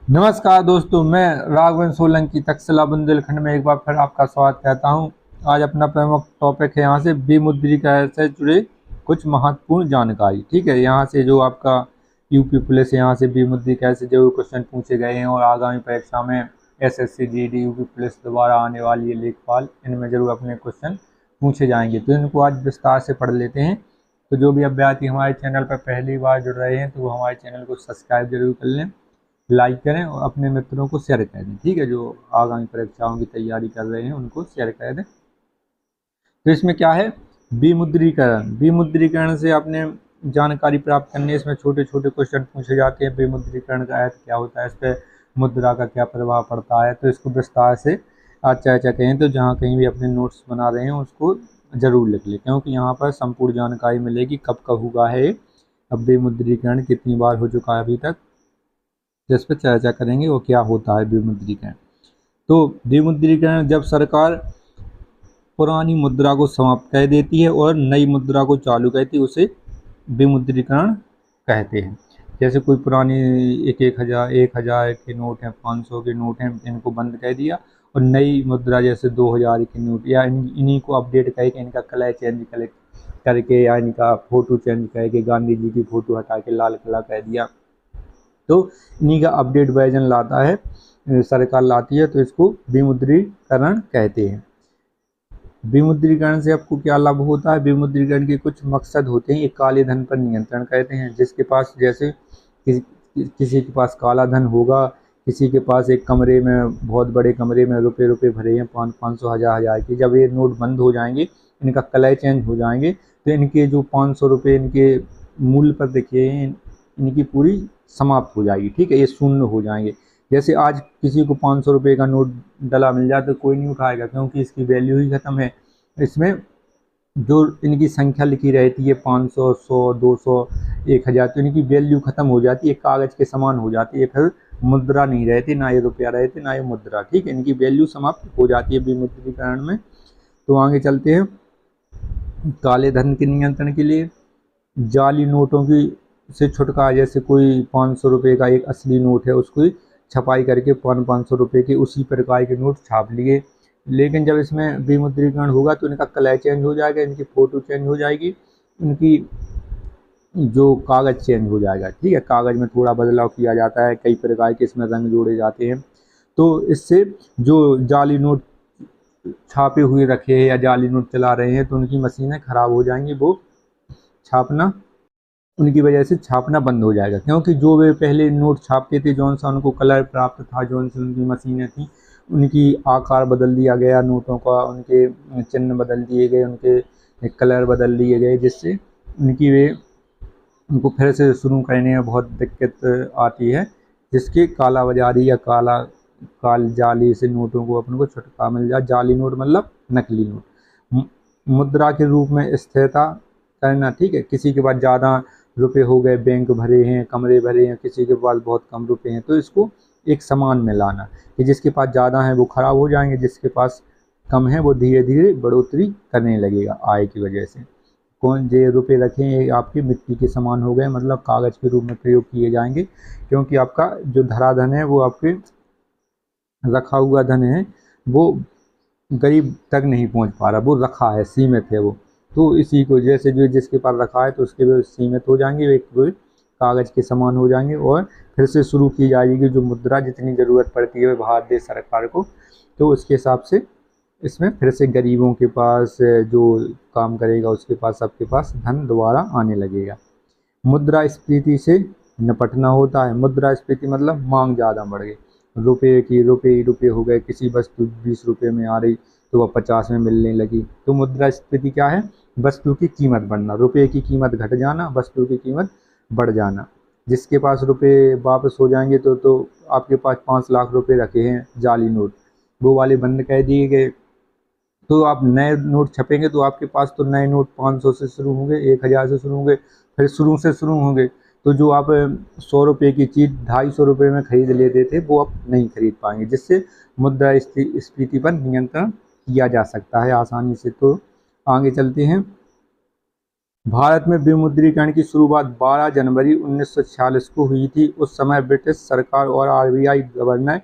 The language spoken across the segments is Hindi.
नमस्कार दोस्तों, मैं राघवन सोलंकी तक्षशिला बुंदेलखंड में एक बार फिर आपका स्वागत करता हूं। आज अपना प्रमुख टॉपिक है यहाँ से विमुद्रीकरण से जुड़े कुछ महत्वपूर्ण जानकारी। ठीक है, यहाँ से जो आपका यूपी पुलिस यहाँ से विमुद्रीकरण से जो क्वेश्चन पूछे गए हैं और आगामी परीक्षा में एसएससी जीडी यूपी पुलिस दोबारा आने वाली है लेखपाल, इनमें जरूर अपने क्वेश्चन पूछे जाएंगे, तो इनको आज विस्तार से पढ़ लेते हैं। तो जो भी अभ्यर्थी हमारे चैनल पर पहली बार जुड़ रहे हैं तो वो हमारे चैनल को सब्सक्राइब जरूर कर लें, लाइक करें और अपने मित्रों को शेयर कर दें। ठीक है, जो आगामी परीक्षाओं की तैयारी कर रहे हैं उनको शेयर कर दें। तो इसमें क्या है, विमुद्रीकरण। विमुद्रीकरण से आपने जानकारी प्राप्त करनी है। इसमें छोटे छोटे क्वेश्चन पूछे जाते हैं। विमुद्रीकरण का अर्थ क्या होता है, इस पर मुद्रा का क्या प्रभाव पड़ता है, तो इसको विस्तार से आज चर्चा करें। तो जहाँ कहीं भी अपने नोट्स बना रहे हैं उसको जरूर लिख लें, क्योंकि यहाँ पर संपूर्ण जानकारी मिलेगी कब कब हुआ है, अब विमुद्रीकरण कितनी बार हो चुका है अभी तक, जिस पर चर्चा करेंगे वो क्या होता है विमुद्रीकरण। तो विमुद्रीकरण जब सरकार पुरानी मुद्रा को समाप्त कर देती है और नई मुद्रा को चालू करती है उसे विमुद्रीकरण कहते हैं। जैसे कोई पुरानी एक हजार के नोट हैं, 500 के नोट हैं, इनको बंद कर दिया और नई मुद्रा जैसे 2000 के नोट या इन्हीं को अपडेट करके इनका कलर चेंज करके या इनका फोटो चेंज करके गांधी जी की फोटो हटा के लाल कलर कर दिया, तो इन्हीं का अपडेट वर्जन लाता है सरकार लाती है, तो इसको विमुद्रीकरण कहते हैं। विमुद्रीकरण से आपको क्या लाभ होता है, विमुद्रीकरण के कुछ मकसद होते हैं। एक काले धन पर नियंत्रण कहते हैं, जिसके पास जैसे किसी के पास काला धन होगा, किसी के पास एक कमरे में, बहुत बड़े कमरे में रुपए रुपए भरे हैं 500 हजार की, जब ये नोट बंद हो जाएंगे, इनका कलर चेंज हो जाएंगे, तो इनके जो 500 रुपये इनके मूल्य पर दिखे हैं इनकी पूरी समाप्त हो जाएगी। ठीक है, ये शून्य हो जाएंगे। जैसे आज किसी को 500 रुपये का नोट डला मिल जाए तो कोई नहीं उठाएगा, क्योंकि इसकी वैल्यू ही खत्म है। इसमें जो इनकी संख्या लिखी रहती है 500, 100, 200, 1000, तो इनकी वैल्यू खत्म हो जाती है, कागज के समान हो जाती है। फिर मुद्रा नहीं रहती, ना ये रुपया रहती ना ये मुद्रा। ठीक है, इनकी वैल्यू समाप्त हो जाती है विमुद्रीकरण में। तो आगे चलते हैं। काले धन के नियंत्रण के लिए जाली नोटों की से छुटकारा, जैसे कोई 500 रुपये का एक असली नोट है, उसको छपाई करके 500 रुपये के उसी प्रकार के नोट छाप लिए, लेकिन जब इसमें विमुद्रीकरण होगा तो इनका कलर चेंज हो जाएगा, इनकी फ़ोटो चेंज हो जाएगी, इनकी जो कागज़ चेंज हो जाएगा। ठीक है, कागज़ में थोड़ा बदलाव किया जाता है, कई प्रकार के इसमें रंग जोड़े जाते हैं। तो इससे जो जाली नोट छापे हुए रखे हैं या जाली नोट चला रहे हैं तो उनकी मशीनें ख़राब हो जाएंगी, वो छापना उनकी वजह से छापना बंद हो जाएगा, क्योंकि जो वे पहले नोट छापते थे, जौन सा उनको कलर प्राप्त था, जौन सी उनकी मशीनें थी, उनकी आकार बदल दिया गया नोटों का, उनके चिन्ह बदल दिए गए, उनके कलर बदल दिए गए, जिससे उनको फिर से शुरू करने में बहुत दिक्कत आती है, जिसके काला बाजारी या काल जाली से नोटों को अपन को छुटकारा मिल जाए। जाली नोट मतलब नकली नोट। मुद्रा के रूप में स्थिरता करना। ठीक है, किसी के पास ज़्यादा रुपए हो गए, बैंक भरे हैं, कमरे भरे हैं, किसी के पास बहुत कम रुपए हैं, तो इसको एक समान में लाना कि जिसके पास ज़्यादा है वो खराब हो जाएंगे, जिसके पास कम है वो धीरे धीरे बढ़ोतरी करने लगेगा आय की वजह से। कौन जे रुपए रखे हैं आपके मिट्टी के समान हो गए, मतलब कागज़ के रूप में प्रयोग किए जाएंगे, क्योंकि आपका जो धराधन है वो आपके रखा हुआ धन है वो गरीब तक नहीं पहुंच पा रहा, वो रखा है, सीमित है वो। तो इसी को जैसे जो जिसके पास रखा है तो उसके भी सीमित हो जाएंगे, एक कागज़ के समान हो जाएंगे, और फिर से शुरू की जाएगी जो मुद्रा, जितनी ज़रूरत पड़ती है भारत देश सरकार को, तो उसके हिसाब से इसमें फिर से गरीबों के पास जो काम करेगा उसके पास, सबके पास धन दोबारा आने लगेगा। मुद्रास्फीति से निपटना होता है। मुद्रास्फीति मतलब मांग ज़्यादा बढ़ गई, रुपये हो गए, किसी वस्तु 20 रुपये में आ रही तो वह 50 में मिलने लगी। तो मुद्रास्फीति क्या है, वस्तु की कीमत बढ़ना, रुपये की कीमत घट जाना, वस्तु की कीमत बढ़ जाना। जिसके पास रुपये वापस हो जाएंगे तो आपके पास 5 लाख रुपये रखे हैं जाली नोट, वो वाले बंद कर दिए गए, तो आप नए नोट छपेंगे तो आपके पास तो नए नोट 500 से शुरू होंगे, 1000 से शुरू होंगे, फिर शुरू होंगे। तो जो आप 100 रुपये की चीज़ 250 रुपये में खरीद लेते थे वो आप नहीं खरीद पाएंगे, जिससे मुद्रास्फीति पर नियंत्रण किया जा सकता है आसानी से। तो आगे चलते हैं। भारत में विमुद्रीकरण की शुरुआत 12 जनवरी 1946 को हुई थी। उस समय ब्रिटिश सरकार और आरबीआई गवर्नर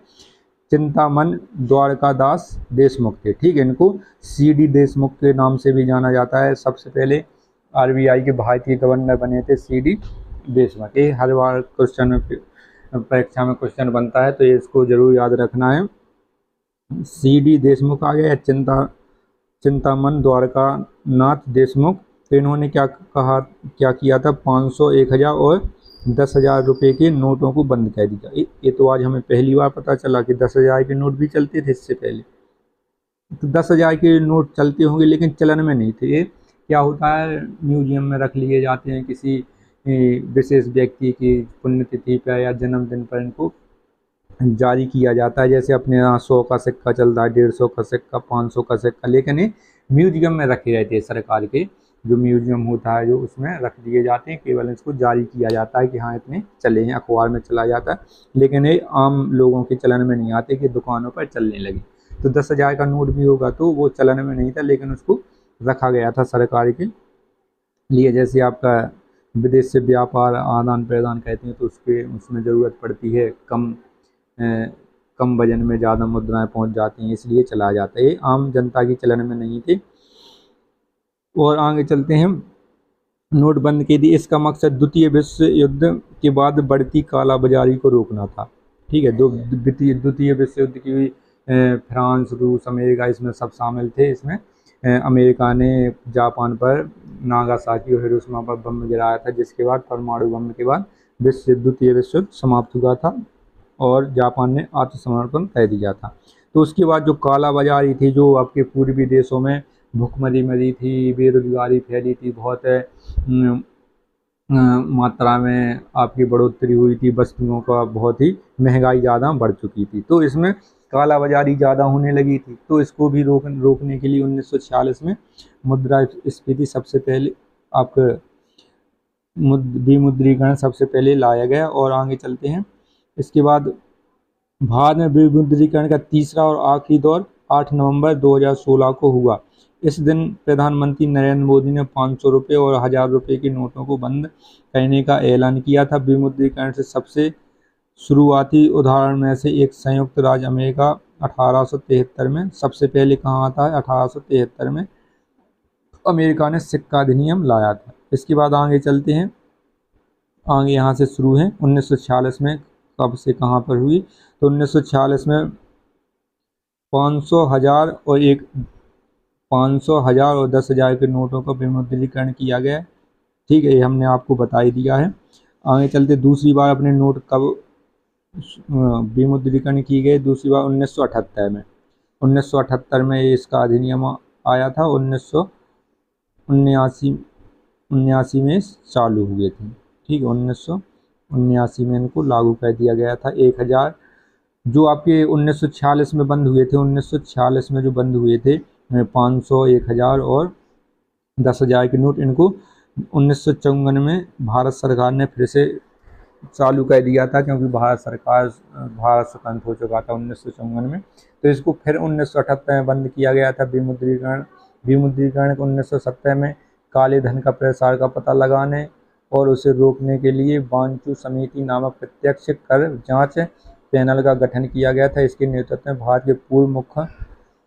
चिंतामन द्वारकादास देशमुख थे। ठीक है, इनको सीडी देशमुख के नाम से भी जाना जाता है। सबसे पहले आरबीआई के भारतीय गवर्नर बने थे सीडी देशमुख। ये हर बार क्वेश्चन में, परीक्षा में क्वेश्चन बनता है, तो ये इसको जरूर याद रखना है। सीडी देशमुख आ गया, चिंतामन द्वारकानाथ देशमुख। तो इन्होंने क्या किया था, 500, 1000 और 10,000 रुपये के नोटों को बंद कर दिया। ये तो आज हमें पहली बार पता चला कि 10,000 के नोट भी चलते थे इससे पहले। तो 10,000 के नोट चलते होंगे लेकिन चलन में नहीं थे। ये क्या होता है, म्यूजियम में रख लिए जाते हैं, किसी विशेष व्यक्ति की पुण्यतिथि पर या जन्मदिन पर इनको जारी किया जाता है। जैसे अपने यहाँ 100 का सिक्का चलता है, 150 का सिक्का, 500 का सिक्का, लेकिन ये म्यूजियम में रखे रहते हैं। सरकार के जो म्यूजियम होता है जो उसमें रख दिए जाते हैं, केवल इसको जारी किया जाता है कि हाँ इतने चले हैं, अखबार में चला जाता है, लेकिन ये आम लोगों के चलन में नहीं आते कि दुकानों पर चलने लगे। तो 10,000 का नोट भी होगा तो वो चलन में नहीं था, लेकिन उसको रखा गया था सरकार के लिए। जैसे आपका विदेश से व्यापार आदान प्रदान कहते हैं, तो उसमें ज़रूरत पड़ती है, कम वजन में ज़्यादा मुद्राएं पहुंच जाती हैं, इसलिए चला जाता है। ये आम जनता की चलन में नहीं थी। और आगे चलते हैं, नोटबंदी के लिए इसका मकसद द्वितीय विश्व युद्ध के बाद बढ़ती कालाबाजारी को रोकना था। ठीक है, द्वितीय विश्व युद्ध की फ्रांस, रूस, अमेरिका इसमें सब शामिल थे। इसमें अमेरिका ने जापान पर नागासाकी और हिरोशिमा पर बम गिराया था, जिसके बाद परमाणु बम के बाद द्वितीय विश्व युद्ध समाप्त हुआ था और जापान ने आत्मसमर्पण कर दिया था। तो उसके बाद जो कालाबाजारी थी, जो आपके पूर्वी देशों में भुखमरी मरी थी, बेरोजगारी फैली थी, बहुत मात्रा में आपकी बढ़ोतरी हुई थी, वस्तुओं का बहुत ही महंगाई ज़्यादा बढ़ चुकी थी, तो इसमें कालाबाजारी ज़्यादा होने लगी थी। तो इसको भी रोकने के लिए 1946 में मुद्रास्फीति सबसे पहले आपका विमुद्रीकरण सबसे पहले लाया गया। और आगे चलते हैं, इसके बाद भारत में विमुद्रीकरण का तीसरा और आखिरी दौर 8 नवंबर 2016 को हुआ। इस दिन प्रधानमंत्री नरेंद्र मोदी ने 500 रुपये और 1000 रुपये के नोटों को बंद करने का ऐलान किया था। विमुद्रीकरण से सबसे शुरुआती उदाहरण में से एक संयुक्त राज्य अमेरिका 1873 में सबसे पहले कहाँ आता है, 1873 में अमेरिका ने सिक्का अधिनियम लाया था। इसके बाद आगे चलते हैं, आगे यहाँ से शुरू है 1946 में कब से कहाँ पर हुई। तो 1946 में 500, 1000 और 10,000 के नोटों का विमुद्रीकरण किया गया। ठीक है, ये हमने आपको बता ही दिया है। आगे चलते, दूसरी बार अपने नोट कब विमुद्रीकरण की गई, दूसरी बार 1978 में। 1978 में इसका अधिनियम आया था, 1979 में चालू हुए थे। ठीक है, 1979 में इनको लागू कर दिया गया था। 1000 जो आपके 1946 में बंद हुए थे, 1946 में जो बंद हुए थे 500, 1000 और 10,000 के नोट, इनको 1954 में भारत सरकार ने फिर से चालू कर दिया था, क्योंकि भारत स्वतंत्र हो चुका था 1954 में। तो इसको फिर 1978 में बंद किया गया था विमुद्रीकरण। 1970 में काले धन का प्रसार का पता लगाने और उसे रोकने के लिए बांचू समिति नामक प्रत्यक्ष कर जांच पैनल का गठन किया गया था। इसके नेतृत्व में भारत के पूर्व मुख्य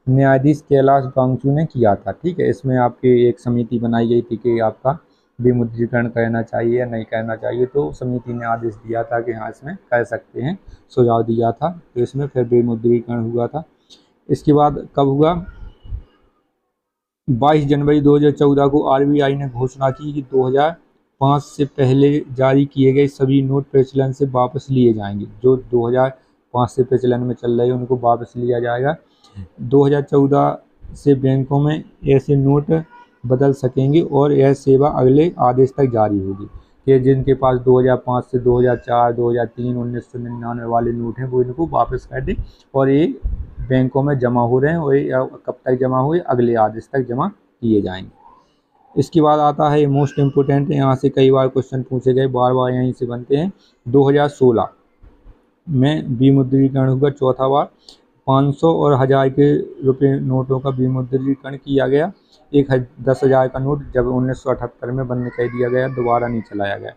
न्यायाधीश कैलाश बांचू ने किया था। ठीक है, इसमें आपकी एक समिति बनाई गई थी कि आपका विमुद्रीकरण करना चाहिए या नहीं करना चाहिए, तो समिति ने आदेश दिया था कि हाँ इसमें कर सकते हैं, सुझाव दिया था, तो इसमें फिर विमुद्रीकरण हुआ था। इसके बाद कब हुआ, 22 जनवरी 2014 को आरबीआई ने घोषणा की कि 2005 से पहले जारी किए गए सभी नोट प्रचलन से वापस लिए जाएंगे। जो 2005 से प्रचलन में चल रहे हैं उनको वापस लिया जाएगा। 2014 से बैंकों में ऐसे नोट बदल सकेंगे और यह सेवा अगले आदेश तक जारी होगी कि जिनके पास 2005 से 2004, 2003, 1999 वाले नोट हैं वो इनको वापस कर दें, और ये बैंकों में जमा हो रहे हैं और ये कब तक जमा हुए, अगले आदेश तक जमा किए जाएंगे। इसके बाद आता है मोस्ट इम्पोर्टेंट, यहाँ से कई बार क्वेश्चन पूछे गए, बार बार यहीं से बनते हैं। 2016 में विमुद्रीकरण हुआ चौथा बार। 500 और 1000 के रुपए नोटों का विमुद्रीकरण किया गया। 10,000 का नोट जब 1978 में बंद कर दिया गया, दोबारा नहीं चलाया गया।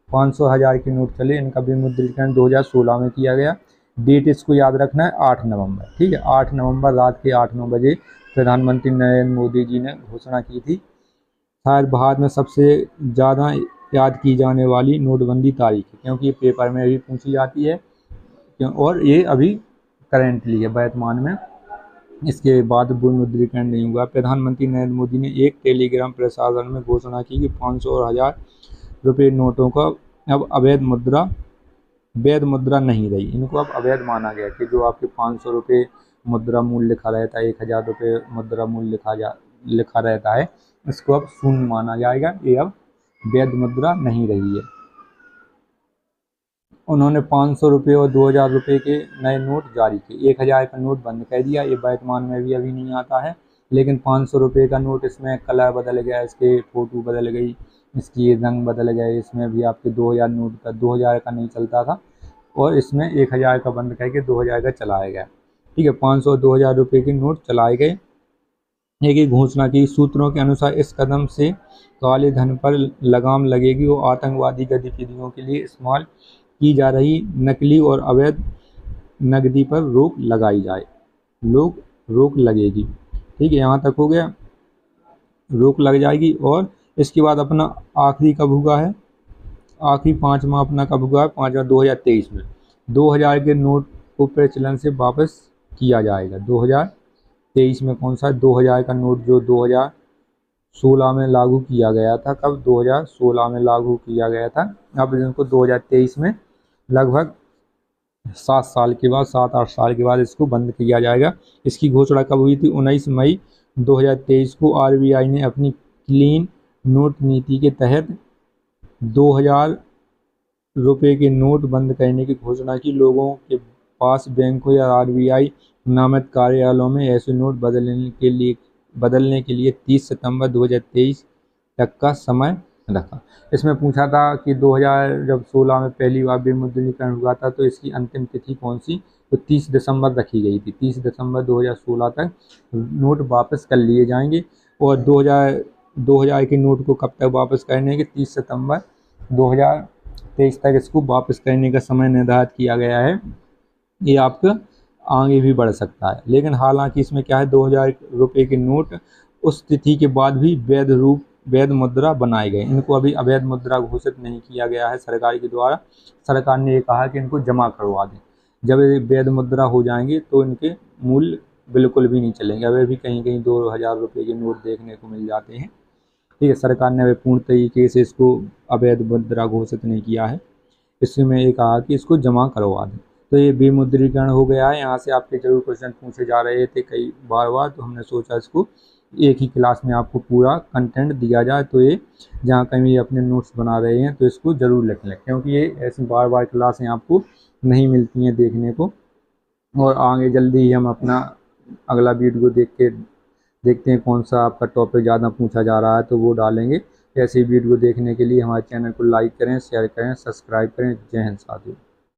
500 1000 के नोट चले, इनका विमुद्रीकरण 2016 में किया गया। डेट इसको याद रखना है 8 नवंबर, ठीक है। 8 नवंबर रात के 8-9 बजे प्रधानमंत्री नरेंद्र मोदी जी ने घोषणा की थी। शायद भारत में सबसे ज़्यादा याद की जाने वाली नोटबंदी तारीख है, क्योंकि ये पेपर में भी पूछी जाती है और ये अभी करेंटली है वर्तमान में। इसके बाद विमुद्रीकरण नहीं हुआ। प्रधानमंत्री नरेंद्र मोदी ने एक टेलीग्राम प्रसारण में घोषणा की कि 500 और 1000 रुपये नोटों का अब वैध मुद्रा नहीं रही। इनको अब अवैध माना गया कि जो आपके 500 रुपये मुद्रा मूल्य लिखा रहता है, 1000 रुपये मुद्रा मूल्य लिखा रहता है, इसको अब शून्य माना जाएगा। ये अब वैध मुद्रा नहीं रही है। उन्होंने 500 रुपये और 2000 रुपये के नए नोट जारी किए। 1000 का नोट बंद कर दिया, ये वर्तमान में भी अभी नहीं आता है। लेकिन 500 रुपये का नोट, इसमें कलर बदल गया, इसके फोटो बदल गई, इसकी रंग बदल गए। इसमें भी आपके 2000 नोट का 2000 का नहीं चलता था और इसमें 1000 का बंद करके 2000 का चलाया गया, ठीक है। 500 और 2000 रुपये के नोट चलाए गए। एक घोषणा की। सूत्रों के अनुसार इस कदम से काले धन पर लगाम लगेगी और आतंकवादी गतिविधियों के लिए इस्तेमाल की जा रही नकली और अवैध नकदी पर रोक लगाई जाए। रोक लगेगी, ठीक है। यहाँ तक हो गया, रोक लग जाएगी। और इसके बाद अपना आखिरी कब हुआ है, आखिरी 5वां अपना कब हुआ है, 5वां 2023 में 2000 के नोट को प्रचलन से वापस किया जाएगा। 2023 में कौन सा है, 2000 का नोट जो 2016 में लागू किया गया था। कब, 2016 में लागू किया गया था। अब इनको 2023 में लगभग 7-8 साल के बाद इसको बंद किया जाएगा। इसकी घोषणा कब हुई थी, 19 मई 2023 को आरबीआई ने अपनी क्लीन नोट नीति के तहत 2000 रुपये के नोट बंद करने की घोषणा की। लोगों के पास बैंकों या आरबीआई नामित कार्यालयों में ऐसे नोट बदलने के लिए 30 सितंबर 2023 तक का समय रखा। इसमें पूछा था कि 2016 में पहली बार विमुद्रीकरण हुआ था, तो इसकी अंतिम तिथि कौन सी, तो 30 दिसंबर रखी गई थी। 30 दिसंबर 2016 तक नोट वापस कर लिए जाएंगे। और 2000 के नोट को कब तक वापस करने के, 30 सितंबर 2023 तक इसको वापस करने का समय निर्धारित किया गया है। ये आपका आगे भी बढ़ सकता है, लेकिन हालांकि इसमें क्या है, 2000 रुपये के नोट उस तिथि के बाद भी वैध मुद्रा बनाए गए। इनको अभी अवैध मुद्रा घोषित नहीं किया गया है सरकार के द्वारा। सरकार ने ये कहा कि इनको जमा करवा दें। जब ये वैध मुद्रा हो जाएंगे तो इनके मूल्य बिल्कुल भी नहीं चलेंगे। अभी भी कहीं कहीं 2000 रुपये के नोट देखने को मिल जाते हैं, ठीक है। सरकार ने अभी पूर्ण तरीके से इसको अवैध मुद्रा घोषित नहीं किया है। इसमें ये कहा कि इसको जमा करवा दें। तो ये विमुद्रीकरण हो गया है। यहाँ से आपके जरूर क्वेश्चन पूछे जा रहे थे कई बार, तो हमने सोचा इसको एक ही क्लास में आपको पूरा कंटेंट दिया जाए। तो ये जहाँ कहीं अपने नोट्स बना रहे हैं तो इसको ज़रूर लिख लें, क्योंकि ये ऐसी बार क्लासें आपको नहीं मिलती हैं देखने को। और आगे जल्दी ही हम अपना अगला वीडियो देखते हैं कौन सा आपका टॉपिक ज़्यादा पूछा जा रहा है, तो वो डालेंगे। ऐसी वीडियो देखने के लिए हमारे चैनल को लाइक करें, शेयर करें, सब्सक्राइब करें। जय हिंद साथियों।